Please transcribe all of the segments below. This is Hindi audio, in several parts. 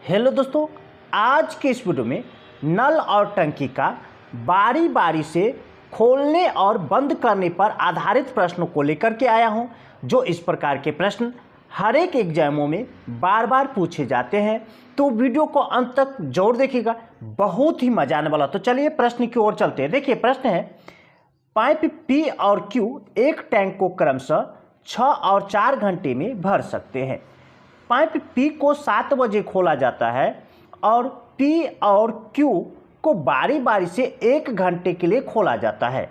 हेलो दोस्तों, आज के इस वीडियो में नल और टंकी का बारी बारी से खोलने और बंद करने पर आधारित प्रश्नों को लेकर के आया हूं। जो इस प्रकार के प्रश्न हर एक एग्जामों में बार बार पूछे जाते हैं, तो वीडियो को अंत तक जरूर देखिएगा, बहुत ही मजा आने वाला। तो चलिए प्रश्न की ओर चलते हैं। देखिए प्रश्न है, पाइप पी और क्यू एक टैंक को क्रमशः 6 और 4 घंटे में भर सकते हैं। पाइप पी को 7 बजे खोला जाता है और पी और क्यू को बारी बारी से 1 घंटे के लिए खोला जाता है।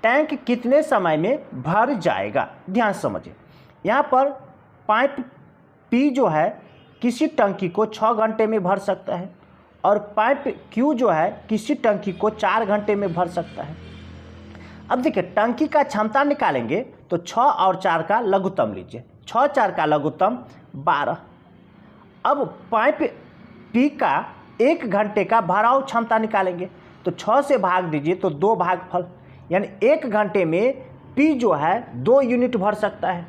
टैंक कितने समय में भर जाएगा? ध्यान से समझिए, यहाँ पर पाइप पी जो है किसी टंकी को 6 घंटे में भर सकता है और पाइप क्यू जो है किसी टंकी को 4 घंटे में भर सकता है। अब देखिए टंकी का क्षमता निकालेंगे तो 6 और 4 का लघुत्तम लीजिए, 6 4 का लघुत्तम 12। अब पाइप पी का 1 घंटे का भराव क्षमता निकालेंगे तो 6 से भाग दीजिए तो 2 भागफल, यानी 1 घंटे में पी जो है 2 यूनिट भर सकता है।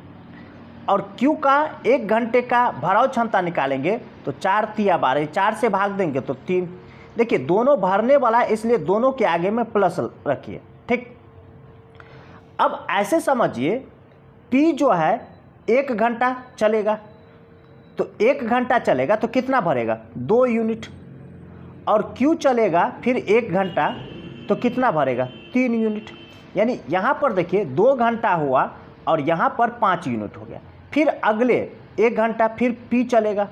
और क्यू का 1 घंटे का भराव क्षमता निकालेंगे तो 4 तिया 12, 4 से भाग देंगे तो 3। देखिए दोनों भरने वाला है, इसलिए दोनों के आगे में प्लस रखिए, ठीक। अब ऐसे समझिए पी जो है 1 घंटा चलेगा तो 1 घंटा चलेगा तो कितना भरेगा? 2 यूनिट। और क्यू चलेगा फिर 1 घंटा तो कितना भरेगा? 3 यूनिट। यानी यहाँ पर देखिए 2 घंटा हुआ और यहाँ पर 5 यूनिट हो गया। फिर अगले 1 घंटा फिर पी चलेगा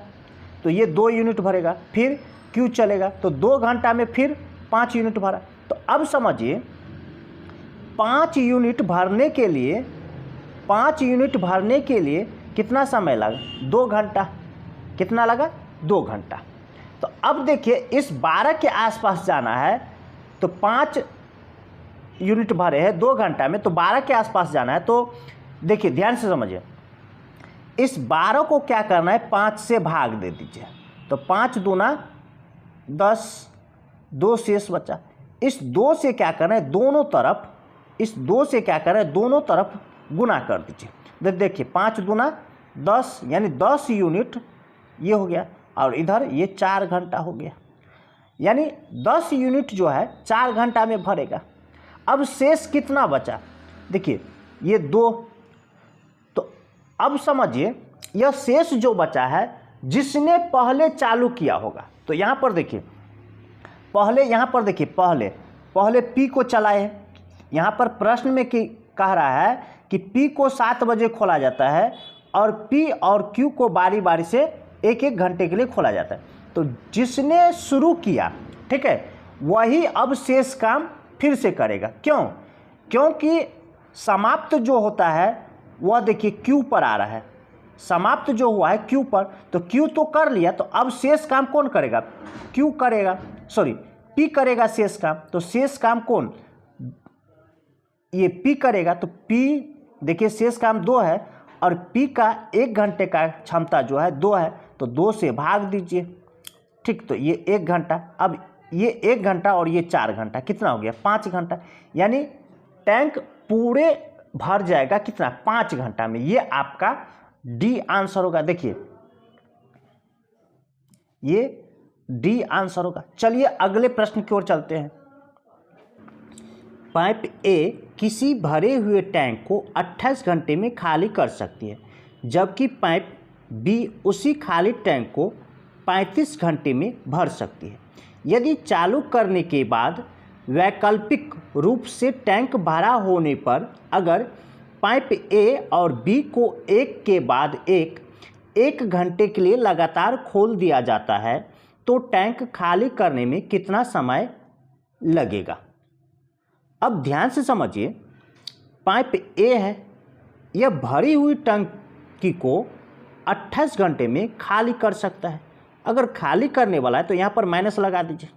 तो ये 2 यूनिट भरेगा, फिर क्यू चलेगा तो 2 घंटा में फिर 5 यूनिट भरा। तो अब समझिए 5 यूनिट भरने के लिए 5 यूनिट भरने के लिए कितना समय लगा? 2 घंटा। कितना लगा? 2 घंटा। तो अब देखिए इस 12 के आसपास जाना है तो 5 यूनिट भरे हैं 2 घंटा में, तो 12 के आसपास जाना है। तो देखिए ध्यान से समझिए, इस 12 को क्या करना है? 5 से भाग दे दीजिए तो 5 दूना 10, 2 शेष बचा। इस 2 से क्या करना है? दोनों तरफ, इस 2 से क्या करना है? दोनों तरफ गुना कर दीजिए। देखिए 5 दूना 10 यानी 10 यूनिट ये हो गया और इधर ये 4 घंटा हो गया, यानी 10 यूनिट जो है 4 घंटा में भरेगा। अब शेष कितना बचा? देखिए ये 2। तो अब समझिए यह शेष जो बचा है जिसने पहले चालू किया होगा, तो यहाँ पर देखिए पहले पी को चलाए। यहाँ पर प्रश्न में कह रहा है कि पी को 7 बजे खोला जाता है और पी और क्यू को बारी बारी से 1-1 घंटे के लिए खोला जाता है। तो जिसने शुरू किया, ठीक है, वही अब शेष काम फिर से करेगा। क्यों? क्योंकि समाप्त जो होता है वह देखिए क्यू पर आ रहा है, समाप्त जो हुआ है क्यू पर, तो क्यू तो कर लिया, तो अब शेष काम कौन करेगा? क्यू करेगा, सॉरी पी करेगा शेष काम। तो शेष काम कौन? ये पी करेगा। तो पी देखिए शेष काम 2 है और पी का 1 घंटे का क्षमता जो है 2 है, तो 2 से भाग दीजिए, ठीक। तो ये 1 घंटा, अब ये 1 घंटा और ये 4 घंटा, कितना हो गया? 5 घंटा। यानी टैंक पूरे भर जाएगा कितना? 5 घंटा में। ये आपका डी आंसर होगा। देखिए ये डी आंसर होगा। चलिए अगले प्रश्न की ओर चलते हैं। पाइप ए किसी भरे हुए टैंक को 28 घंटे में खाली कर सकती है, जबकि पाइप बी उसी खाली टैंक को 35 घंटे में भर सकती है। यदि चालू करने के बाद वैकल्पिक रूप से टैंक भरा होने पर अगर पाइप ए और बी को एक के बाद एक घंटे के लिए लगातार खोल दिया जाता है तो टैंक खाली करने में कितना समय लगेगा? अब ध्यान से समझिए, पाइप ए है, यह भरी हुई टंकी को 28 घंटे में खाली कर सकता है। अगर खाली करने वाला है तो यहाँ पर माइनस लगा दीजिए।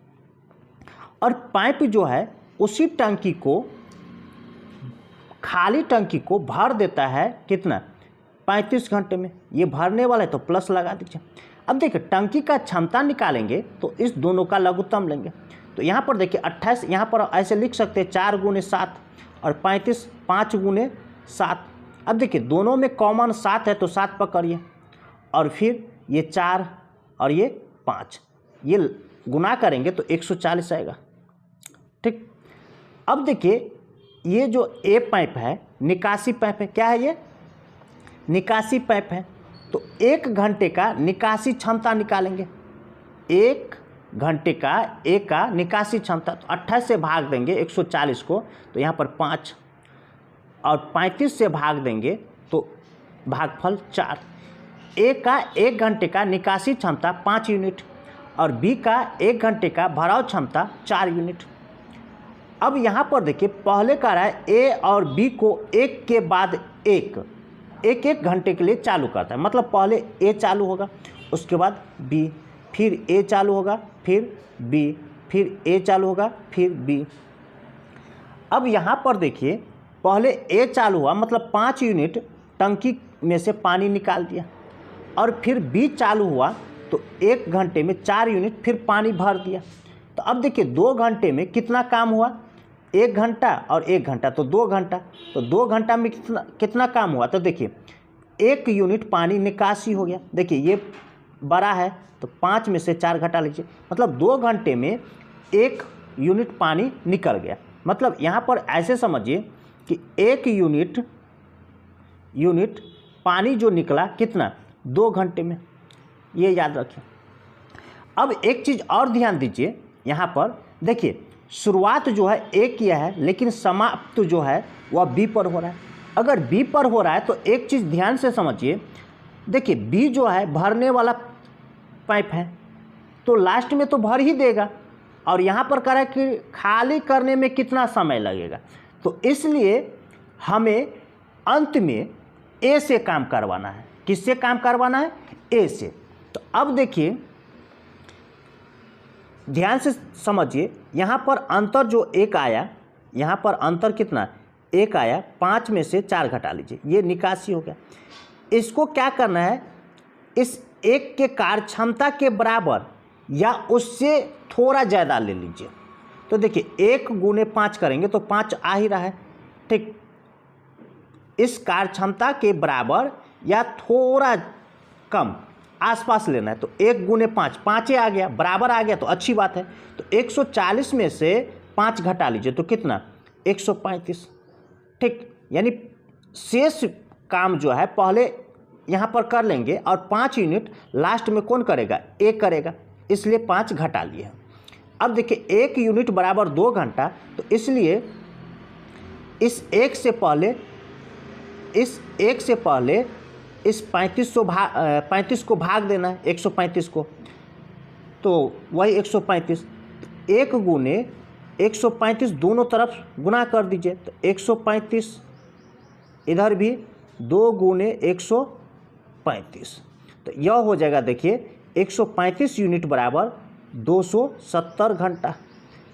और पाइप जो है उसी टंकी को, खाली टंकी को भर देता है कितना? 35 घंटे में। ये भरने वाला है तो प्लस लगा दीजिए। अब देखिए टंकी का क्षमता निकालेंगे तो इस दोनों का लघुत्तम लेंगे। तो यहाँ पर देखिए 28, यहाँ पर ऐसे लिख सकते हैं 4 गुने 7 और 35 5 गुने 7। अब देखिए दोनों में कॉमन 7 है तो 7 पकड़िए और फिर ये 4 और ये 5, ये गुना करेंगे तो 140 आएगा। ठीक, अब देखिए ये जो ए पाइप है निकासी पाइप है, क्या है ये? निकासी पाइप है। तो 1 घंटे का निकासी क्षमता निकालेंगे। 1 घंटे का ए का निकासी क्षमता, तो 28 से भाग देंगे 140 को, तो यहाँ पर 5, और 35 से भाग देंगे तो भागफल 4। ए का 1 घंटे का निकासी क्षमता 5 यूनिट और बी का 1 घंटे का भराव क्षमता 4 यूनिट। अब यहाँ पर देखिए पहले कह रहा है ए और बी को एक के बाद एक घंटे के लिए चालू करता है, मतलब पहले ए चालू होगा, उसके बाद बी, फिर ए चालू होगा, फिर बी, फिर ए चालू होगा, फिर बी। अब यहाँ पर देखिए पहले ए चालू हुआ, मतलब 5 यूनिट टंकी में से पानी निकाल दिया, और फिर बी चालू हुआ तो 1 घंटे में 4 यूनिट फिर पानी भर दिया। तो अब देखिए 2 घंटे में कितना काम हुआ? 1 घंटा और 1 घंटा, तो 2 घंटा। तो 2 घंटा में कितना काम हुआ? तो देखिए 1 यूनिट पानी निकासी हो गया। देखिए ये बड़ा है तो 5 में से 4 घटा लीजिए, मतलब 2 घंटे में 1 यूनिट पानी निकल गया। मतलब यहाँ पर ऐसे समझिए कि 1 यूनिट पानी जो निकला कितना? 2 घंटे में, ये याद रखिए। अब एक चीज़ और ध्यान दीजिए, यहाँ पर देखिए शुरुआत जो है ए किया है, लेकिन समाप्त जो है वह बी पर हो रहा है। अगर बी पर हो रहा है तो एक चीज़ ध्यान से समझिए, देखिए बी जो है भरने वाला पाइप है, तो लास्ट में तो भर ही देगा, और यहाँ पर कह रहा है कि खाली करने में कितना समय लगेगा, तो इसलिए हमें अंत में ए से काम करवाना है। किससे काम करवाना है? ए से। तो अब देखिए ध्यान से समझिए, यहाँ पर अंतर जो 1 आया, यहाँ पर अंतर कितना? 1 आया, 5 में से 4 घटा लीजिए, ये निकासी हो गया। इसको क्या करना है? इस 1 के कार्य क्षमता के बराबर या उससे थोड़ा ज़्यादा ले लीजिए। तो देखिए 1 गुने 5 करेंगे तो 5 आ ही रहा है। ठीक, इस कार्य क्षमता के बराबर या थोड़ा कम आसपास लेना है, तो 1 गुने 5, 5 आ गया, बराबर आ गया तो अच्छी बात है। तो 140 में से 5 घटा लीजिए तो कितना? 135। ठीक, यानी शेष काम जो है पहले यहाँ पर कर लेंगे और 5 यूनिट लास्ट में कौन करेगा? 1 करेगा, इसलिए 5 घटा लिए हैं। अब देखिए 1 यूनिट बराबर 2 घंटा, तो इसलिए इस 1 से पहले इस 35 को भाग देना है, 135 को, तो वही 135। 1 गुने 135 दोनों तरफ गुना कर दीजिए, तो 135 इधर भी 2 गुने 135, तो यह हो जाएगा देखिए 135 यूनिट बराबर 270 घंटा।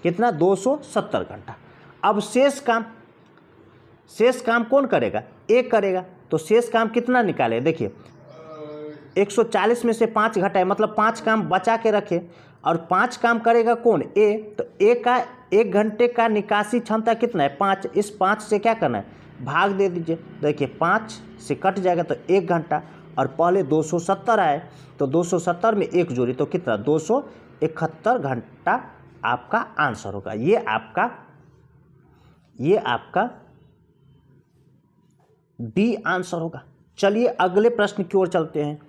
कितना? 270 घंटा। अब शेष काम कौन करेगा? एक करेगा, तो शेष काम कितना निकाले? देखिए 140 में से 5 घटाए, मतलब 5 काम बचा के रखे, और 5 काम करेगा कौन? ए। तो ए का 1 घंटे का निकासी क्षमता कितना है? 5। इस 5 से क्या करना है? भाग दे दीजिए। देखिए 5 से कट जाएगा तो 1 घंटा, और पहले 270 आए तो 270 में 1 जोड़ी तो कितना? 271 घंटा आपका आंसर होगा। ये आपका बी आंसर होगा। चलिए अगले प्रश्न की ओर चलते हैं।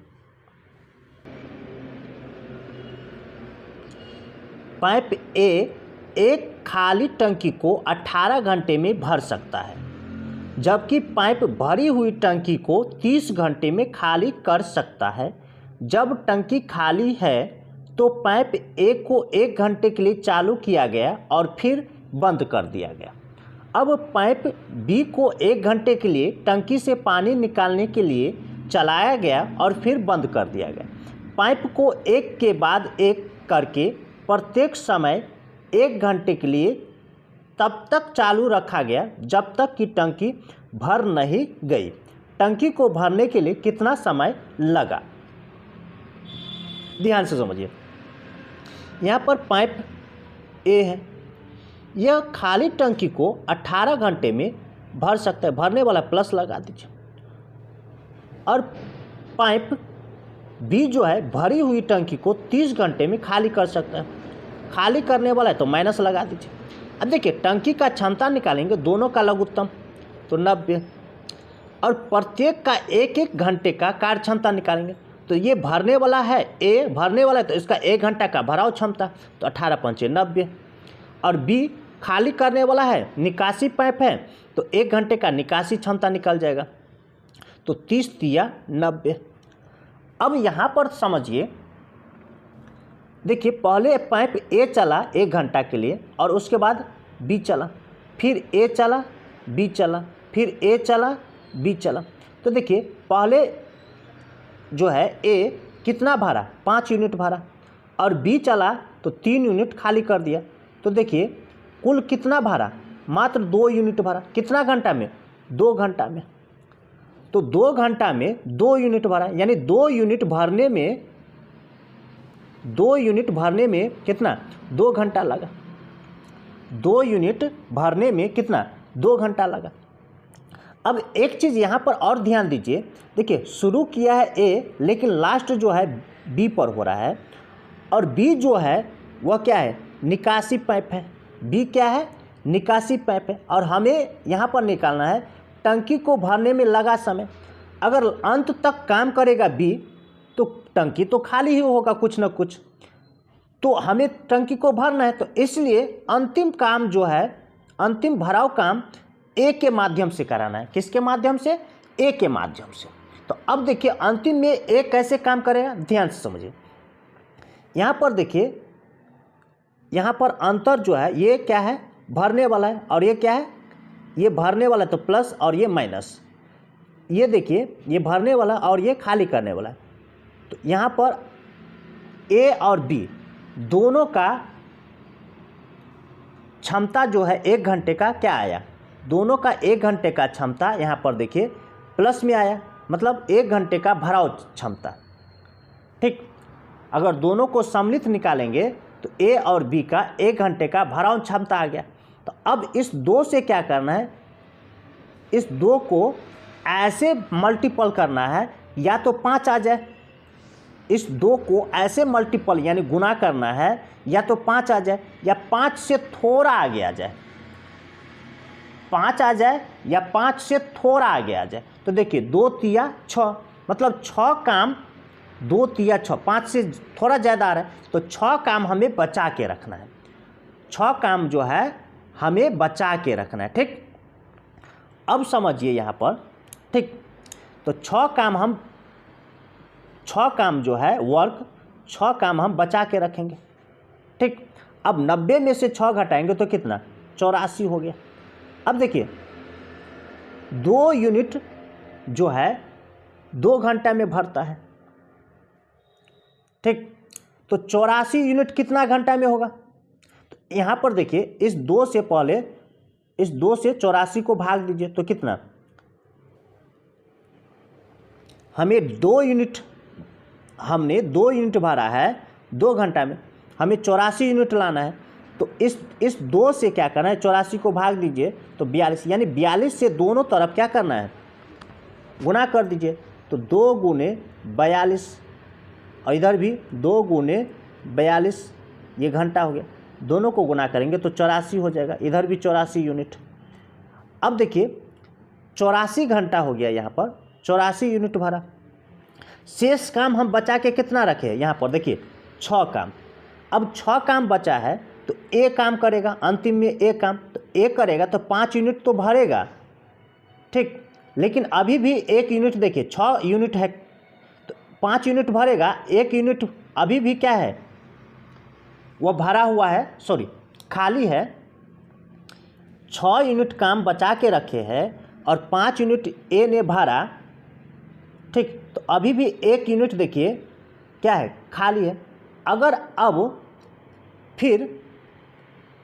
पाइप ए एक खाली टंकी को 18 घंटे में भर सकता है, जबकि पाइप भरी हुई टंकी को 30 घंटे में खाली कर सकता है। जब टंकी खाली है तो पाइप ए को 1 घंटे के लिए चालू किया गया और फिर बंद कर दिया गया। अब पाइप बी को 1 घंटे के लिए टंकी से पानी निकालने के लिए चलाया गया और फिर बंद कर दिया गया। पाइप को एक के बाद एक करके प्रत्येक समय 1 घंटे के लिए तब तक चालू रखा गया जब तक कि टंकी भर नहीं गई। टंकी को भरने के लिए कितना समय लगा? ध्यान से समझिए, यहाँ पर पाइप ए है, यह खाली टंकी को 18 घंटे में भर सकता है। भरने वाला प्लस लगा दीजिए। और पाइप बी जो है भरी हुई टंकी को 30 घंटे में खाली कर सकता है। खाली करने वाला है तो माइनस लगा दीजिए। अब देखिए टंकी का क्षमता निकालेंगे, दोनों का लघुत्तम तो 90, और प्रत्येक का 1-1 घंटे का कार्य क्षमता निकालेंगे। तो ये भरने वाला है, ए भरने वाला है तो इसका 1 घंटा का भराव क्षमता तो 18×5 = 90, और बी खाली करने वाला है, निकासी पाइप है तो 1 घंटे का निकासी क्षमता निकल जाएगा तो 30×3 = 90। अब यहाँ पर समझिए, देखिए पहले पाइप ए चला 1 घंटा के लिए और उसके बाद बी चला, फिर ए चला बी चला, फिर ए चला बी चला। तो देखिए पहले जो है ए कितना भरा, 5 यूनिट भरा, और बी चला तो 3 यूनिट खाली कर दिया। तो देखिए कुल कितना भरा, मात्र 2 यूनिट भरा। कितना घंटा में, 2 घंटा में। तो 2 घंटा में 2 यूनिट भरा, यानी 2 यूनिट भरने में कितना, 2 घंटा लगा। 2 यूनिट भरने में कितना, 2 घंटा लगा। अब एक चीज़ यहाँ पर और ध्यान दीजिए, देखिए शुरू किया है ए लेकिन लास्ट जो है बी पर हो रहा है, और बी जो है वह क्या है, निकासी पाइप है। बी क्या है, निकासी पाइप है, और हमें यहाँ पर निकालना है टंकी को भरने में लगा समय। अगर अंत तक काम करेगा बी तो टंकी तो खाली ही होगा कुछ ना कुछ, तो हमें टंकी को भरना है। तो इसलिए अंतिम काम जो है, अंतिम भराव काम ए के माध्यम से कराना है। किसके माध्यम से, ए के माध्यम से। तो अब देखिए अंतिम में ए कैसे काम करेगा, ध्यान से समझिए। यहाँ पर देखिए, यहाँ पर अंतर जो है, ये क्या है, भरने वाला है, और ये क्या है, ये भरने वाला है तो प्लस और ये माइनस। ये देखिए ये भरने वाला और ये खाली करने वाला है। तो यहाँ पर ए और बी दोनों का क्षमता जो है 1 घंटे का क्या आया, दोनों का 1 घंटे का क्षमता यहाँ पर देखिए प्लस में आया, मतलब 1 घंटे का भराव क्षमता। ठीक, अगर दोनों को सम्मिलित निकालेंगे तो ए और बी का 1 घंटे का भराव क्षमता आ गया। तो अब इस 2 से क्या करना है, इस 2 को ऐसे मल्टीपल करना है, या तो 5 आ जाए, इस 2 को ऐसे मल्टीपल यानी गुना करना है, या तो 5 आ जाए या 5 से थोड़ा आगे आ जाए, 5 आ जाए या 5 से थोड़ा आगे आ जाए। तो देखिए 2×3 = 6, मतलब 6 काम, 2×3 = 6, 5 से थोड़ा ज़्यादा आ रहा है तो 6 काम हमें बचा के रखना है। 6 काम जो है हमें बचा के रखना है। ठीक, अब समझिए यहाँ पर, ठीक, तो 6 काम जो है वर्क, 6 काम हम बचा के रखेंगे। ठीक, अब 90 में से 6 घटाएंगे तो कितना, 84 हो गया। अब देखिए 2 यूनिट जो है 2 घंटा में भरता है। ठीक, तो 84 यूनिट कितना घंटा में होगा, तो यहाँ पर देखिए इस 2 से पहले, इस 2 से 84 को भाग दीजिए तो कितना, हमने 2 यूनिट भरा है 2 घंटा में, हमें 84 यूनिट लाना है। तो इस 2 से क्या करना है, 84 को भाग दीजिए तो 42, यानी 42 से दोनों तरफ क्या करना है, गुना कर दीजिए। तो 2 × 42, और इधर भी 2 × 42, ये घंटा हो गया। दोनों को गुना करेंगे तो 84 हो जाएगा, इधर भी 84 यूनिट। अब देखिए 84 घंटा हो गया, यहाँ पर 84 यूनिट भरा। शेष काम हम बचा के कितना रखे, यहाँ पर देखिए 6 काम। अब 6 काम बचा है तो ए काम करेगा, अंतिम में ए काम, तो ए करेगा तो 5 यूनिट तो भरेगा। ठीक, लेकिन अभी भी 1 यूनिट, देखिए 6 यूनिट है तो 5 यूनिट भरेगा, 1 यूनिट अभी भी क्या है, वह भरा हुआ है, सॉरी खाली है। 6 यूनिट काम बचा के रखे हैं और 5 यूनिट ए ने भरा। ठीक, तो अभी भी 1 यूनिट देखिए क्या है, खाली है। अगर अब फिर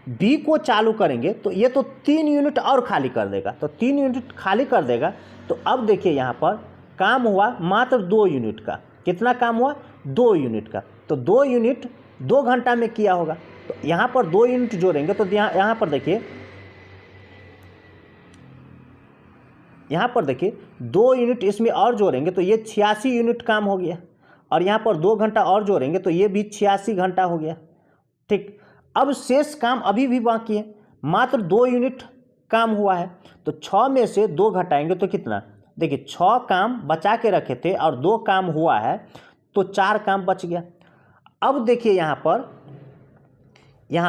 बी को चालू करेंगे तो ये तो 3 यूनिट और खाली कर देगा, तो 3 यूनिट खाली कर देगा। तो अब देखिए यहाँ पर काम हुआ मात्र 2 यूनिट का। कितना काम हुआ, 2 यूनिट का। तो 2 यूनिट 2 घंटा में किया होगा, तो यहाँ पर 2 यूनिट जोड़ेंगे तो यहाँ पर देखिए, यहाँ पर देखिए 2 यूनिट इसमें और जोड़ेंगे तो ये 86 यूनिट काम हो गया। और यहाँ पर 2 घंटा और जोड़ेंगे तो ये भी 86 घंटा हो गया। ठीक, अब शेष काम अभी भी बाकी है, मात्र 2 यूनिट काम हुआ है। तो 6 में से 2 घटाएंगे तो कितना, देखिए 6 काम बचा के रखे थे और 2 काम हुआ है तो 4 काम बच गया। अब देखिए यहाँ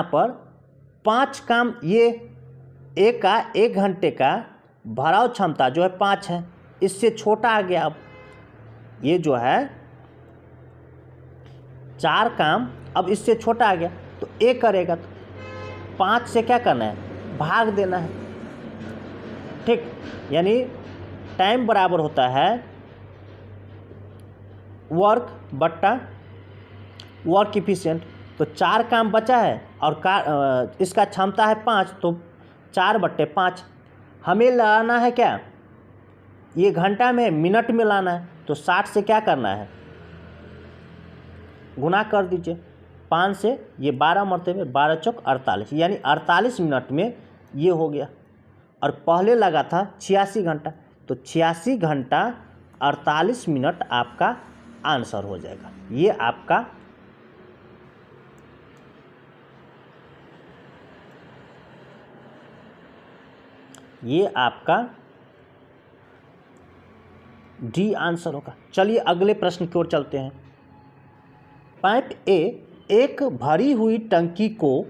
पर 5 काम, ये एक घंटे का भराव क्षमता जो है 5 है, इससे छोटा आ गया। अब ये जो है 4 काम अब इससे छोटा आ गया तो ए करेगा, तो 5 से क्या करना है, भाग देना है। ठीक, यानी टाइम बराबर होता है वर्क बट्टा वर्क इफिशिएंट। तो 4 काम बचा है और इसका क्षमता है 5, तो 4/5 हमें लाना है क्या, ये घंटा में मिनट में लाना है। तो 60 से क्या करना है, गुना कर दीजिए 5 से, ये 12 मरतबे 12 चौक 48, यानी 48 मिनट में ये हो गया। और पहले लगा था 86 घंटा, तो 86 घंटा 48 मिनट आपका आंसर हो जाएगा। ये आपका डी आंसर होगा। चलिए अगले प्रश्न की ओर चलते हैं। पाइप ए एक भरी हुई टंकी को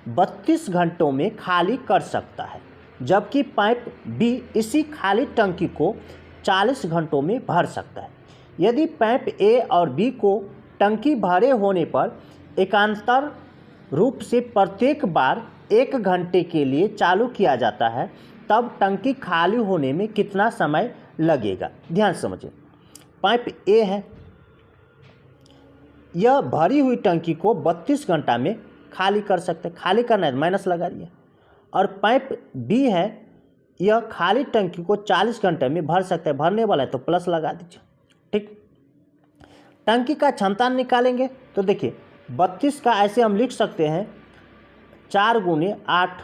32 घंटों में खाली कर सकता है, जबकि पाइप बी इसी खाली टंकी को 40 घंटों में भर सकता है। यदि पाइप ए और बी को टंकी भरे होने पर एकांतर रूप से प्रत्येक बार 1 घंटे के लिए चालू किया जाता है, तब टंकी खाली होने में कितना समय लगेगा। ध्यान से समझिए, पाइप ए है, यह भरी हुई टंकी को 32 घंटा में खाली कर सकते हैं, खाली करना है माइनस लगा दिया। और पाइप बी है, यह खाली टंकी को 40 घंटे में भर सकते हैं, भरने वाला है तो प्लस लगा दीजिए। ठीक, टंकी का क्षमता निकालेंगे तो देखिए 32 का ऐसे हम लिख सकते हैं 4 गुने 8,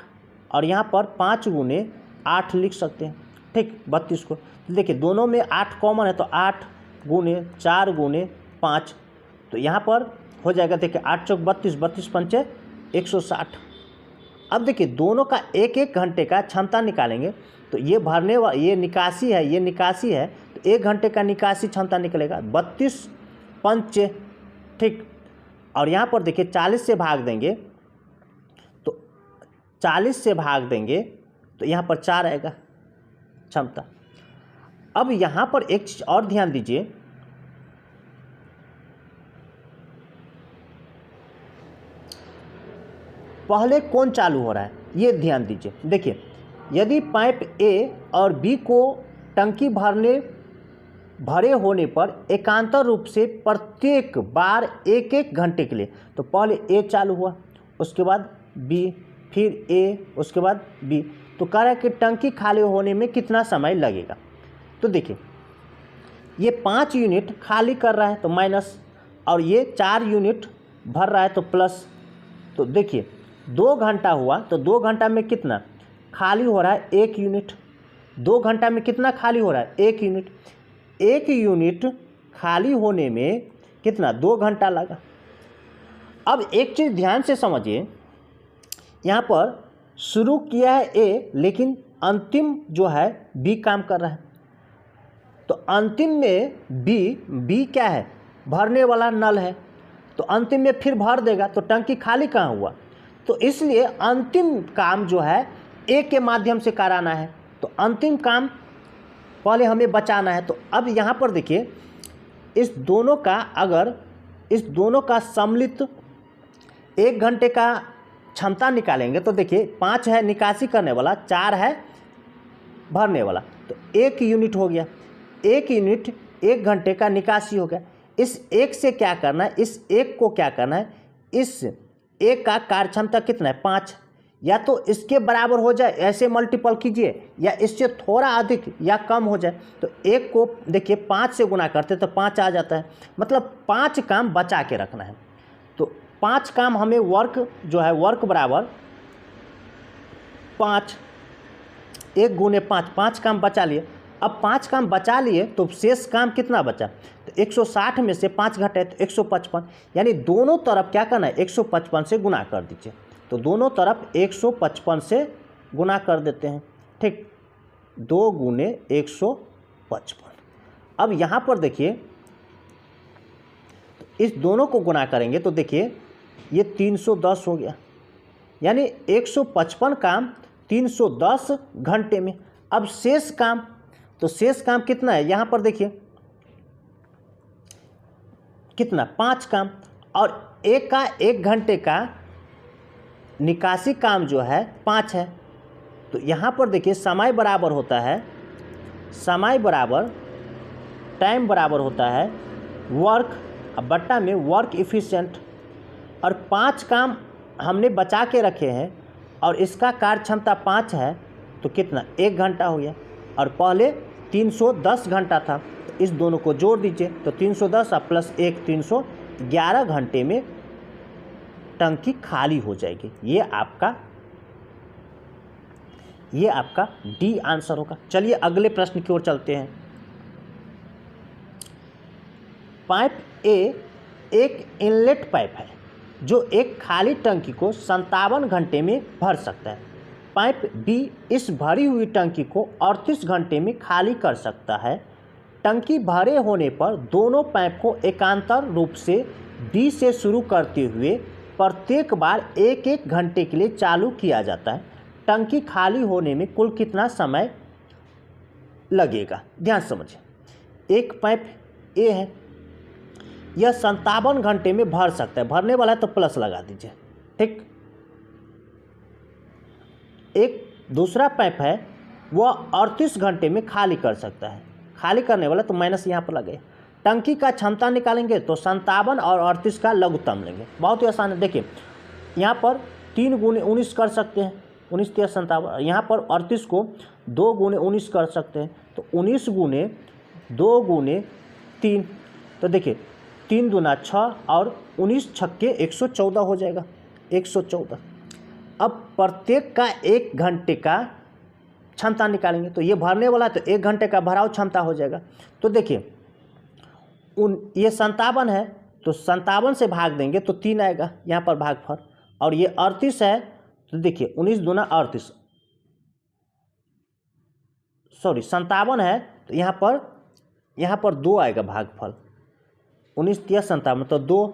और यहाँ पर 5 गुने 8 लिख सकते हैं। ठीक, 32 को देखिए दोनों में 8 कॉमन है, तो 8 गुने 4 गुने 5, तो यहाँ पर हो जाएगा देखिए 8 चौक 32, 32 पंचे 160। अब देखिए दोनों का 1-1 घंटे का क्षमता निकालेंगे तो ये भरने वाला, ये निकासी है, तो 1 घंटे का निकासी क्षमता निकलेगा 32 पंचे। ठीक, और यहाँ पर देखिए 40 से भाग देंगे, तो 40 से भाग देंगे तो यहाँ पर 4 आएगा क्षमता। अब यहाँ पर एक चीज़ और ध्यान दीजिए, पहले कौन चालू हो रहा है ये ध्यान दीजिए। देखिए यदि पाइप ए और बी को टंकी भरे होने पर एकांतर रूप से प्रत्येक बार 1-1 घंटे के लिए, तो पहले ए चालू हुआ, उसके बाद बी, फिर ए, उसके बाद बी, तो कह रहा है कि टंकी खाली होने में कितना समय लगेगा। तो देखिए ये 5 यूनिट खाली कर रहा है तो माइनस, और ये 4 यूनिट भर रहा है तो प्लस। तो देखिए 2 घंटा हुआ तो 2 घंटा में कितना खाली हो रहा है, 1 यूनिट। 2 घंटा में कितना खाली हो रहा है, 1 यूनिट। 1 यूनिट खाली होने में कितना, 2 घंटा लगा। अब एक चीज़ ध्यान से समझिए, यहाँ पर शुरू किया है ए, लेकिन अंतिम जो है बी काम कर रहा है, तो अंतिम में बी क्या है, भरने वाला नल है, तो अंतिम में फिर भर देगा तो टंकी खाली कहाँ हुआ। तो इसलिए अंतिम काम जो है ए के माध्यम से कराना है, तो अंतिम काम पहले हमें बचाना है। तो अब यहाँ पर देखिए इस दोनों का सम्मिलित 1 घंटे का क्षमता निकालेंगे तो देखिए 5 है निकासी करने वाला, 4 है भरने वाला, तो 1 यूनिट हो गया। 1 यूनिट 1 घंटे का निकासी हो गया। इस 1 से क्या करना है, इस 1 को क्या करना है, इस 1 का कार्य क्षमता कितना है, 5, या तो इसके बराबर हो जाए ऐसे मल्टीपल कीजिए, या इससे थोड़ा अधिक या कम हो जाए। तो 1 को देखिए 5 से गुना करते तो 5 आ जाता है, मतलब 5 काम बचा के रखना है। तो 5 काम हमें वर्क जो है, वर्क बराबर 5, 1 गुने 5, 5 काम बचा लिए। अब 5 काम बचा लिए तो शेष काम कितना बचा, तो 160 में से 5 घटाए तो 155, यानी दोनों तरफ क्या करना है 155 से गुना कर दीजिए। तो दोनों तरफ 155 से गुना कर देते हैं, ठीक, 2 गुने 155। अब यहाँ पर देखिए तो इस दोनों को गुना करेंगे तो देखिए ये 310 हो गया, यानी 155 काम 310 घंटे में। अब शेष काम, तो शेष काम कितना है यहाँ पर देखिए कितना 5 काम, और एक घंटे का निकासी काम जो है 5 है। तो यहाँ पर देखिए समय बराबर होता है, समय बराबर टाइम बराबर होता है वर्क बट्टा में वर्क इफिशिएंट, और 5 काम हमने बचा के रखे हैं और इसका कार्य क्षमता 5 है तो कितना 1 घंटा हो गया, और पहले 310 घंटा था तो इस दोनों को जोड़ दीजिए तो 310 प्लस 1 311 घंटे में टंकी खाली हो जाएगी। ये आपका डी आंसर होगा। चलिए अगले प्रश्न की ओर चलते हैं। पाइप ए एक इनलेट पाइप है जो एक खाली टंकी को 57 घंटे में भर सकता है। पाइप बी इस भरी हुई टंकी को 38 घंटे में खाली कर सकता है। टंकी भरे होने पर दोनों पाइप को एकांतर रूप से बी से शुरू करते हुए प्रत्येक बार 1-1 घंटे के लिए चालू किया जाता है। टंकी खाली होने में कुल कितना समय लगेगा? ध्यान समझिए, एक पाइप ए है, यह 57 घंटे में भर सकता है, भरने वाला है तो प्लस लगा दीजिए, ठीक। एक दूसरा पाइप है वह 38 घंटे में खाली कर सकता है, खाली करने वाला तो माइनस यहाँ पर लगे। टंकी का क्षमता निकालेंगे तो 57 और 38 का लघुत्तम लेंगे। बहुत ही आसान है, देखिए यहाँ पर 3 गुने 19 कर सकते हैं, 19 3 57, यहाँ पर 38 को 2 गुने 19 कर सकते हैं तो 19 गुने 2 गुने 3, तो देखिए 3 दूना 6 और 19 छक्के 114 हो जाएगा, 114। अब प्रत्येक का 1 घंटे का क्षमता निकालेंगे तो ये भरने वाला है तो 1 घंटे का भराव क्षमता हो जाएगा। तो देखिए ये 57 है तो 57 से भाग देंगे तो 3 आएगा यहाँ पर भागफल, और ये 38 है तो देखिए 19 दूना 38, सॉरी 57 है तो यहाँ पर 2 आएगा भागफल, 19 3 57 तो 2,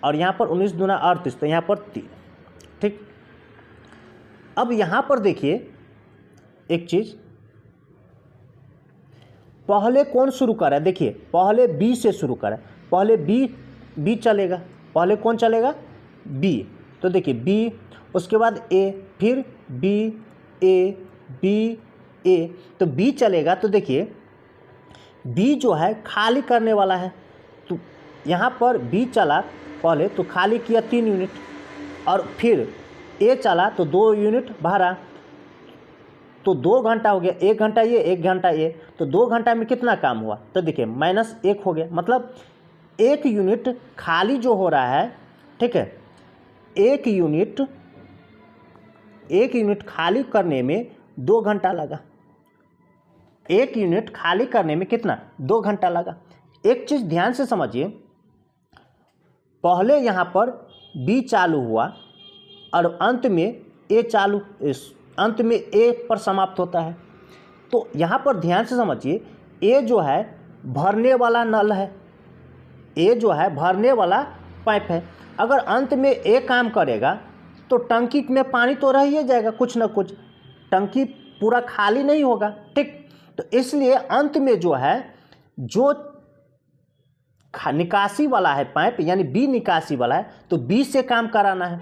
और यहाँ पर 19 दूना 38 तो यहाँ पर 3, ठीक। अब यहाँ पर देखिए एक चीज़, पहले कौन शुरू कर रहा है, देखिए पहले बी से शुरू कर रहा है, पहले बी चलेगा, पहले कौन चलेगा बी, तो देखिए बी, उसके बाद ए, फिर बी ए, तो बी चलेगा। तो देखिए बी जो है खाली करने वाला है तो यहाँ पर बी चला पहले तो खाली किया 3 यूनिट, और फिर ए चला तो 2 यूनिट भरा तो 2 घंटा हो गया, 1 घंटा ये 1 घंटा ये, तो 2 घंटा में कितना काम हुआ, तो देखिए -1 हो गया, मतलब 1 यूनिट खाली जो हो रहा है, ठीक है, 1 यूनिट खाली करने में 2 घंटा लगा, 1 यूनिट खाली करने में कितना 2 घंटा लगा। एक चीज़ ध्यान से समझिए, पहले यहाँ पर बी चालू हुआ और अंत में ए चालू, अंत में ए पर समाप्त होता है, तो यहाँ पर ध्यान से समझिए, ए जो है भरने वाला नल है, ए जो है भरने वाला पाइप है। अगर अंत में ए काम करेगा तो टंकी में पानी तो रह ही जाएगा, कुछ ना कुछ, टंकी पूरा खाली नहीं होगा, ठीक। तो इसलिए अंत में जो है जो निकासी वाला है पाइप, यानी बी निकासी वाला है, तो बी से काम कराना है।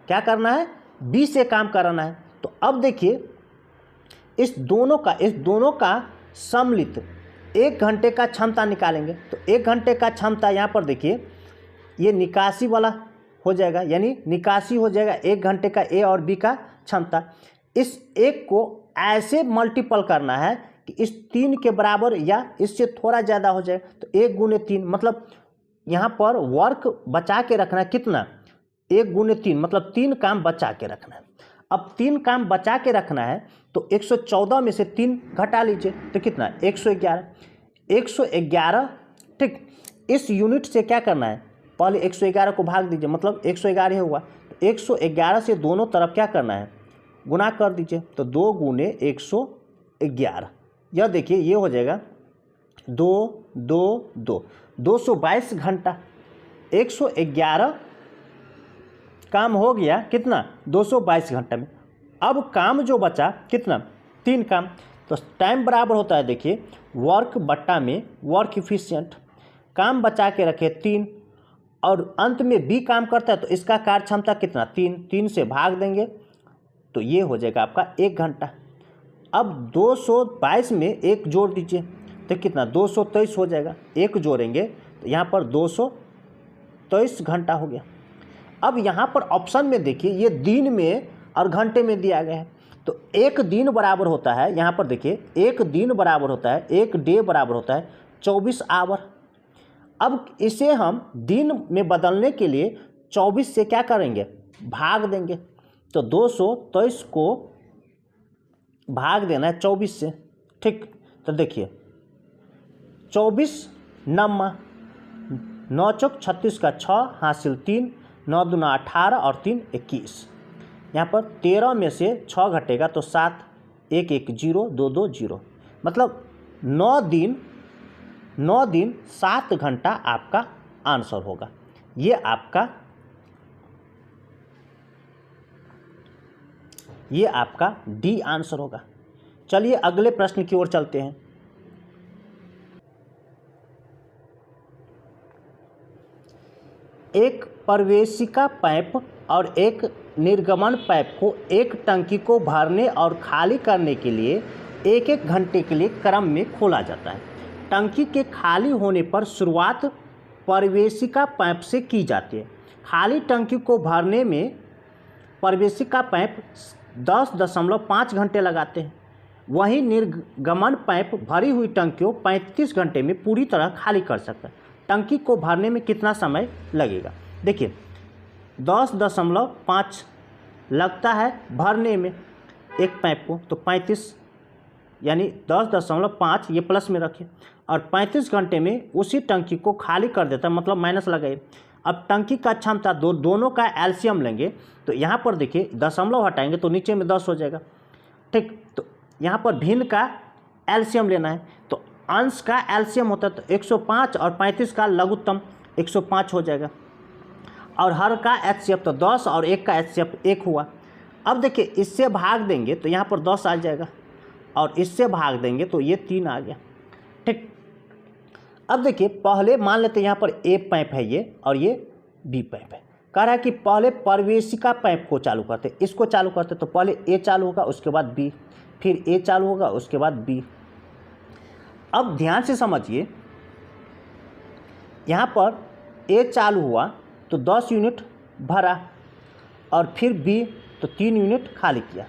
क्या करना है? बी से काम कराना है। तो अब देखिए इस दोनों का सम्मिलित 1 घंटे का क्षमता निकालेंगे तो 1 घंटे का क्षमता यहाँ पर देखिए ये निकासी वाला हो जाएगा, यानी निकासी हो जाएगा 1 घंटे का ए और बी का क्षमता। इस 1 को ऐसे मल्टीपल करना है कि इस 3 के बराबर या इससे थोड़ा ज़्यादा हो जाए, तो 1 गुने 3, मतलब यहाँ पर वर्क बचा के रखना है कितना, 1 गुने 3, मतलब 3 काम बचा के रखना है। अब 3 काम बचा के रखना है, तो 114 में से 3 घटा लीजिए तो कितना, 111। 111, ठीक। इस यूनिट से क्या करना है, पहले 111 को भाग दीजिए, मतलब 111 हुआ। तो 111 से दोनों तरफ क्या करना है, गुना कर दीजिए। तो 2 गुने 111, यह देखिए ये हो जाएगा 2 2 2, 222 घंटा। 111 काम हो गया कितना, 222 घंटा में। अब काम जो बचा कितना, 3 काम। तो टाइम बराबर होता है, देखिए वर्क बट्टा में वर्क इफिशिएंट। काम बचा के रखे 3 और अंत में बी काम करता है, तो इसका कार्य क्षमता कितना, 3 से भाग देंगे तो ये हो जाएगा आपका 1 घंटा। अब 222 में 1 जोड़ दीजिए तो कितना, 223 हो जाएगा। 1 जोड़ेंगे तो यहाँ पर 223 घंटा हो गया। अब यहाँ पर ऑप्शन में देखिए ये दिन में और घंटे में दिया गया है, तो 1 दिन बराबर होता है, यहाँ पर देखिए 1 दिन बराबर होता है, 1 डे बराबर होता है 24 आवर। अब इसे हम दिन में बदलने के लिए 24 से क्या करेंगे, भाग देंगे। तो 223 को भाग देना है 24 से, ठीक। तो देखिए 24 9 9 चौक 36 का 6 हासिल 3, 9 दूना 18 और 3 21। यहाँ पर 13 में से 6 घटेगा तो 7, 1 1 0 2 2 0, मतलब 9 दिन 7 घंटा आपका आंसर होगा। ये आपका डी आंसर होगा। चलिए अगले प्रश्न की ओर चलते हैं। एक प्रवेशिका पाइप और एक निर्गमन पाइप को एक टंकी को भरने और खाली करने के लिए 1-1 घंटे के लिए क्रम में खोला जाता है। टंकी के खाली होने पर शुरुआत प्रवेशिका पाइप से की जाती है। खाली टंकी को भरने में प्रवेशिका पाइप 10.5 घंटे लगाते हैं। वहीं निर्गमन पाइप भरी हुई टंकी को 35 घंटे में पूरी तरह खाली कर सकता है। टंकी को भरने में कितना समय लगेगा, देखिए 10.5 लगता है भरने में एक पाइप को, तो 35 यानी 10.5 ये प्लस में रखिए, और 35 घंटे में उसी टंकी को खाली कर देता है, मतलब माइनस लगाइए। अब टंकी का क्षमता दोनों का एलसीएम लेंगे, तो यहाँ पर देखिए दशमलव हटाएंगे तो नीचे में 10 हो जाएगा, ठीक। तो यहाँ पर भिन्न का एलसीएम लेना है, तो अंश का एलसीएम होता है तो 105 और 35 का लघुत्तम 105 हो जाएगा, और हर का एचसीएफ तो 10 और 1 का एचसीएफ 1 हुआ। अब देखिए इससे भाग देंगे तो यहाँ पर 10 आ जाएगा, और इससे भाग देंगे तो ये 3 आ गया, ठीक। अब देखिए पहले मान लेते हैं यहाँ पर ए पाइप है ये, और ये बी पाइप है। कह रहा है कि पहले प्रवेशिका पाइप को चालू करते, इसको चालू करते, तो पहले ए चालू होगा उसके बाद बी, फिर ए चालू होगा उसके बाद बी। अब ध्यान से समझिए, यहाँ पर ए चालू हुआ तो 10 यूनिट भरा, और फिर बी तो 3 यूनिट खाली किया,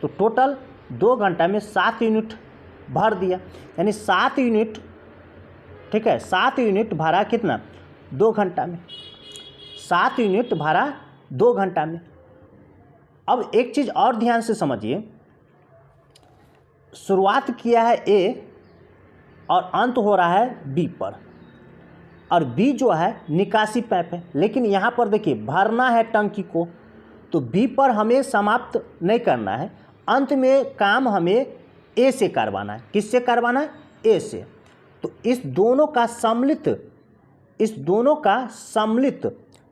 तो टोटल 2 घंटा में 7 यूनिट भर दिया, यानी 7 यूनिट, ठीक है। 7 यूनिट भरा कितना, 2 घंटा में। 7 यूनिट भरा 2 घंटा में। अब एक चीज़ और ध्यान से समझिए, शुरुआत किया है ए और अंत हो रहा है बी पर, और बी जो है निकासी पाइप है, लेकिन यहाँ पर देखिए भरना है टंकी को, तो बी पर हमें समाप्त नहीं करना है, अंत में काम हमें ए से करवाना है। किससे करवाना है, ए से। तो इस दोनों का सम्मिलित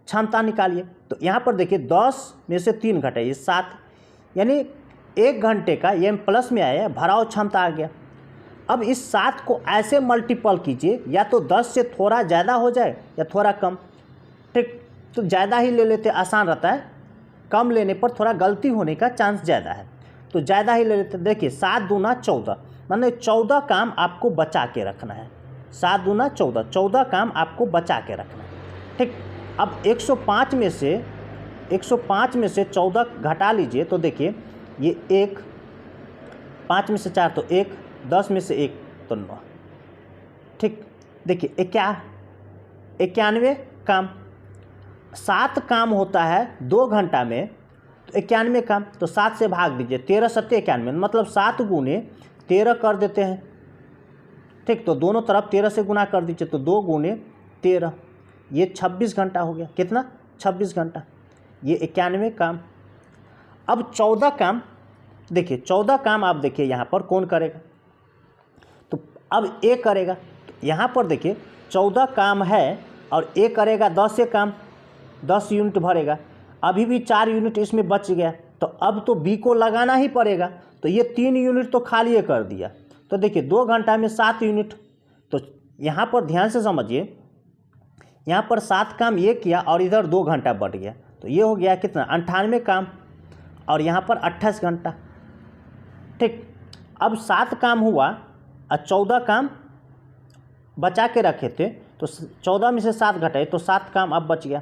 क्षमता निकालिए। तो यहाँ पर देखिए 10 में से 3 घटाइए 7, यानी 1 घंटे का ये प्लस में आया, भराव क्षमता आ गया। अब इस 7 को ऐसे मल्टीपल कीजिए, या तो 10 से थोड़ा ज़्यादा हो जाए या थोड़ा कम, ठीक। तो ज़्यादा ही ले लेते, आसान रहता है, कम लेने पर थोड़ा गलती होने का चांस ज़्यादा है, तो ज़्यादा ही ले लेते। देखिए 7 दूना 14, माने 14 काम आपको बचा के रखना है। 7 दूना 14, 14 काम आपको बचा के रखना है, ठीक। अब 105 में से 14 घटा लीजिए, तो देखिए ये 1, 5 में से 4 तो 1, 10 में से 1 तो 9, ठीक। देखिए 91 काम, 7 काम होता है 2 घंटा में, तो 91 काम, तो 7 से भाग दीजिए, 13 सत्ते 91, मतलब 7 गुने 13 कर देते हैं। ठीक, तो दोनों तरफ 13 से गुना कर दीजिए, तो 2 गुने 13, ये 26 घंटा हो गया। कितना? 26 घंटा। ये 91 काम। अब 14 काम देखिए, 14 काम आप देखिए यहाँ पर कौन करेगा, तो अब ए करेगा। तो यहाँ पर देखिए 14 काम है और ए करेगा 10 से काम, 10 यूनिट भरेगा। अभी भी 4 यूनिट इसमें बच गया, तो अब तो बी को लगाना ही पड़ेगा। तो ये 3 यूनिट तो खाली कर दिया। तो देखिए 2 घंटा में 7 यूनिट। तो यहाँ पर ध्यान से समझिए, यहाँ पर 7 काम ये किया और इधर 2 घंटा बढ़ गया, तो ये हो गया कितना? 98 काम, और यहाँ पर 28 घंटा। ठीक, अब 7 काम हुआ और 14 काम बचा के रखे थे, तो 14 में से 7 घटाए तो 7 काम अब बच गया।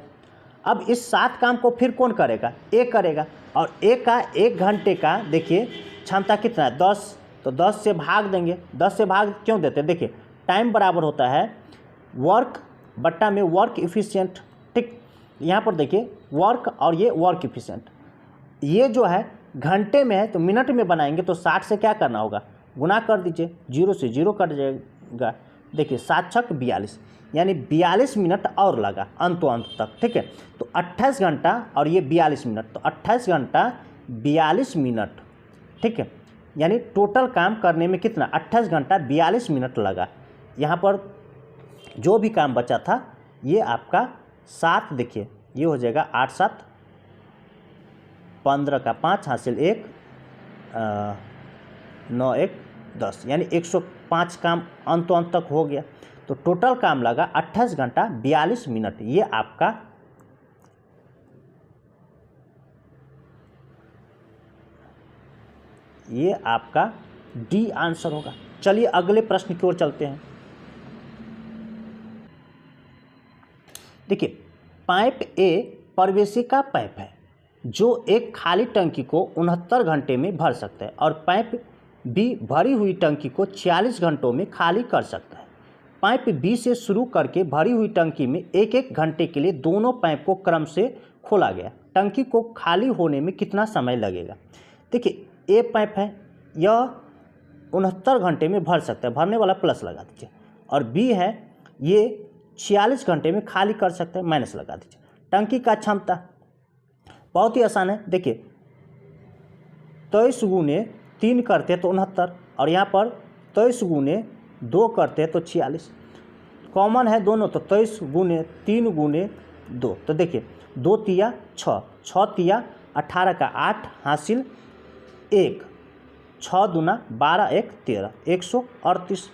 अब इस 7 काम को फिर कौन करेगा? ए करेगा। और ए का 1 घंटे का देखिए क्षमता कितना है? 10। तो 10 से भाग देंगे। 10 से भाग क्यों देते हैं? देखिए टाइम बराबर होता है वर्क बट्टा में वर्क इफिशिएंट। ठीक, यहाँ पर देखिए वर्क और ये वर्क इफिशिएंट, ये जो है घंटे में है तो मिनट में बनाएंगे, तो 60 से क्या करना होगा? गुना कर दीजिए, 0 से 0 कट जाएगा। देखिए 7 छक 42, यानी 42 मिनट और लगा अंत तक। ठीक है, तो 28 घंटा और ये 42 मिनट, तो 28 घंटा 42 मिनट। ठीक है, यानी टोटल काम करने में कितना? 28 घंटा 42 मिनट लगा। यहाँ पर जो भी काम बचा था ये आपका 7, देखिए ये हो जाएगा 8 7 15 का 5 हासिल 1 9 1 10, यानी 105 काम अंत तक हो गया। तो टोटल काम लगा 28 घंटा 42 मिनट। ये आपका डी आंसर होगा। चलिए अगले प्रश्न की ओर चलते हैं। देखिए पाइप ए प्रवेशिका पाइप है जो एक खाली टंकी को 69 घंटे में भर सकता है, और पाइप बी भरी हुई टंकी को 46 घंटों में खाली कर सकता है। पाइप बी से शुरू करके भरी हुई टंकी में 1-1 घंटे के लिए दोनों पाइप को क्रम से खोला गया। टंकी को खाली होने में कितना समय लगेगा? देखिए ए पाइप है, यह 69 घंटे में भर सकता है, भरने वाला प्लस लगा दीजिए, और बी है ये 46 घंटे में खाली कर सकते हैं, माइनस लगा दीजिए। टंकी का क्षमता बहुत ही आसान है। देखिए 23 गुने 3 करते तो 69, और यहाँ पर 23 गुने 2 करते तो 46। कॉमन है दोनों, तो 23 गुने 3 गुने 2, तो देखिए 2 तिया 6, 6 तिया 18 का 8 हासिल 1, 6 दूना 12 1 13, 138।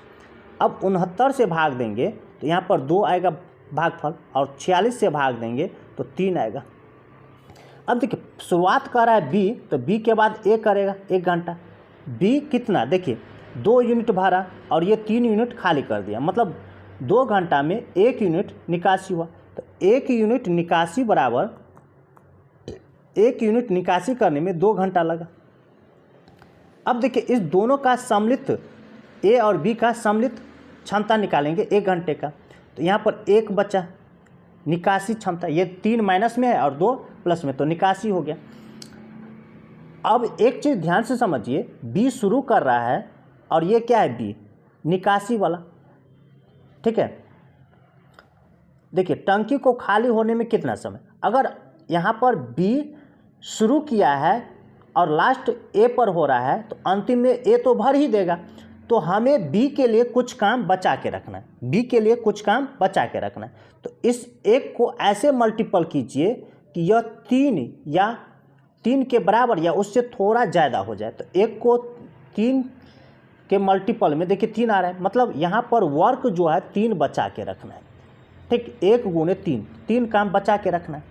अब 69 से भाग देंगे तो यहाँ पर 2 आएगा भागफल, और 46 से भाग देंगे तो 3 आएगा। अब देखिए शुरुआत कर रहा है बी, तो बी के बाद ए करेगा 1 घंटा। बी कितना? देखिए 2 यूनिट भरा और ये 3 यूनिट खाली कर दिया, मतलब 2 घंटा में 1 यूनिट निकासी हुआ। तो 1 यूनिट निकासी बराबर 1 यूनिट निकासी करने में 2 घंटा लगा। अब देखिए इस दोनों का सम्मिलित, ए और बी का सम्मिलित क्षमता निकालेंगे 1 घंटे का, तो यहाँ पर 1 बचा निकासी क्षमता, ये 3 माइनस में है और 2 प्लस में, तो निकासी हो गया। अब एक चीज़ ध्यान से समझिए, बी शुरू कर रहा है और ये क्या है? बी निकासी वाला। ठीक है, देखिए टंकी को खाली होने में कितना समय? अगर यहाँ पर बी शुरू किया है और लास्ट ए पर हो रहा है, तो अंतिम में ए तो भर ही देगा, तो हमें बी के लिए कुछ काम बचा के रखना है, बी के लिए कुछ काम बचा के रखना है। तो इस एक को ऐसे मल्टीपल कीजिए कि यह 3 या 3 के बराबर या उससे थोड़ा ज़्यादा हो जाए। तो 1 को 3 के मल्टीपल में देखिए 3 आ रहा है, मतलब यहाँ पर वर्क जो है 3 बचा के रखना है। ठीक, 1 गुने 3, 3 काम बचा के रखना है।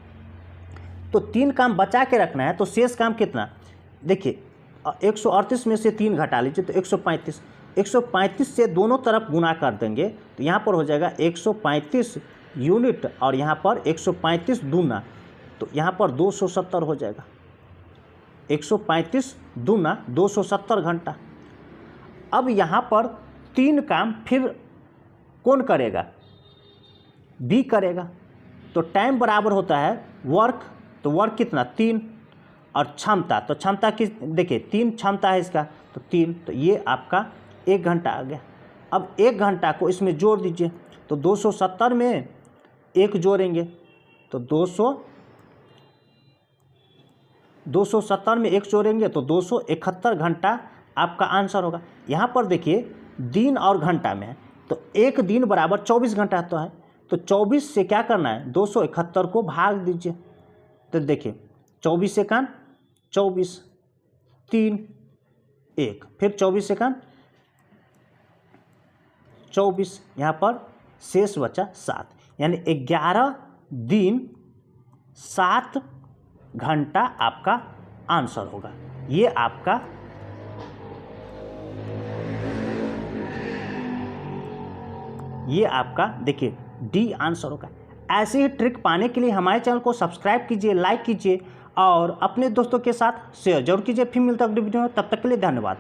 तो 3 काम बचा के रखना है, तो शेष काम कितना? देखिए 138 में से 3 घटा लीजिए तो 135। 135 से दोनों तरफ गुना कर देंगे तो यहाँ पर हो जाएगा 135 यूनिट, और यहाँ पर 135 दूना, तो यहाँ पर 270 हो जाएगा। 135 दूना 270 घंटा। अब यहाँ पर 3 काम फिर कौन करेगा? बी करेगा। तो टाइम बराबर होता है वर्क, तो वर्क कितना? 3, और क्षमता, तो क्षमता किस, देखिए 3 क्षमता है इसका, तो 3, तो ये आपका 1 घंटा आ गया। अब 1 घंटा को इसमें जोड़ दीजिए, तो 270 में 1 जोड़ेंगे तो 270 में 1 जोड़ेंगे तो 271 घंटा आपका आंसर होगा। यहाँ पर देखिए दिन और घंटा में है, तो एक दिन बराबर 24 घंटा तो है, तो 24 से क्या करना है, 271 को भाग दीजिए। तो देखिए 24 सेकंड 24, 3 1, फिर 24 सेकंड 24, यहाँ पर शेष बचा 7, यानी 11 दिन 7 घंटा आपका आंसर होगा। ये आपका देखिए डी आंसर होगा। ऐसे ही ट्रिक पाने के लिए हमारे चैनल को सब्सक्राइब कीजिए, लाइक कीजिए और अपने दोस्तों के साथ शेयर जरूर कीजिए। फिर मिलता है अगली वीडियो में, तब तक के लिए धन्यवाद।